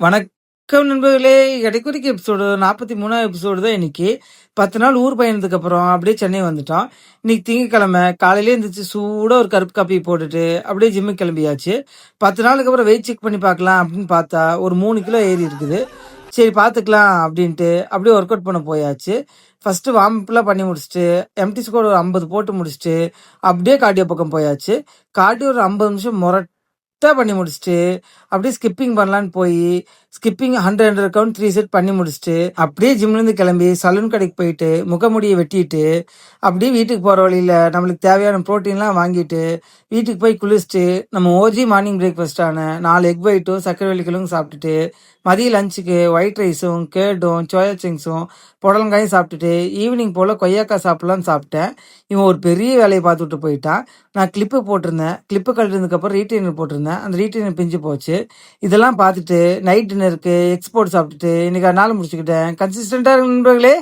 வணக்கம் நண்பர்களே! இடைக்குறிக்கு episode 43வது episode தான் இன்னைக்கு. 10 நாள் ஊர் பயணத்துக்கு அப்புறம் அப்படியே சென்னை வந்துட்டோம். இன்னைக்கு திங்கட்கிழமை காலையிலே எந்திரிச்சு சூடா ஒரு கருப்பு காப்பி போட்டுட்டு அப்படியே ஜிம்முக்கு கிளம்பியாச்சு. 10 நாளுக்கு அப்புறம் வெயிட் செக் பண்ணி பார்க்கலாம் அப்படின்னு பார்த்தா ஒரு 3 கிலோ ஏறி இருக்குது. சரி பார்த்துக்கலாம் அப்படின்ட்டு அப்படியே ஒர்க் அவுட் பண்ண போயாச்சு. ஃபர்ஸ்ட் வார்ம் அப்லாம் பண்ணி முடிச்சுட்டு எம்டி ஸ்குவாட் ஒரு 50 போட்டு முடிச்சுட்டு அப்படியே கார்டியோ பக்கம் போயாச்சு. கார்டியோ ஒரு 50 நிமிஷம் பண்ணி முடிச்சுட்டு அப்படியே ஸ்கிப்பிங் பண்ணலான்னு போய் ஸ்கிப்பிங் 100 கவுண்ட் 3 செட் பண்ணி முடிச்சுட்டு அப்படியே ஜிம்ல இருந்து கிளம்பி சலூன் கடைக்கு போயிட்டு முகமுடியை வெட்டிட்டு அப்படியே வீட்டுக்கு போற வழியில நம்மளுக்கு தேவையான புரோட்டீன்லாம் வாங்கிட்டு வீட்டுக்கு போய் குளிச்சுட்டு நம்ம ஓஜி மார்னிங் பிரேக்ஃபாஸ்டான 4 எக் ஒயிட்டும் சக்கரை வெள்ளிக்கிழங்கும் சாப்பிட்டுட்டு மதிய லஞ்சுக்கு ஒயிட் ரைஸும் கேர்டும் சோயா சிங்ஸும் புடலங்காயும் சாப்பிட்டுட்டு ஈவினிங் போல் கொய்யாக்காய் சாப்பிட்லான்னு சாப்பிட்டேன். இவன் ஒரு பெரிய வேலையை பார்த்துட்டு போயிட்டான். நான் கிளிப்பு போட்டிருந்தேன். கிளிப்பு கழட்டினதுக்கப்புறம் ரீட்டைனர் போட்டிருந்தேன். அந்த ரீட்டைனர் பிஞ்சு போச்சு. இதெல்லாம் பார்த்துட்டு நைட் டின்னருக்கு எக்ஸ்போர்ட் சாப்பிட்டுட்டு இன்னைக்கு நாள் முடிச்சுக்கிட்டேன். கன்சிஸ்டண்டாக நண்பர்களே.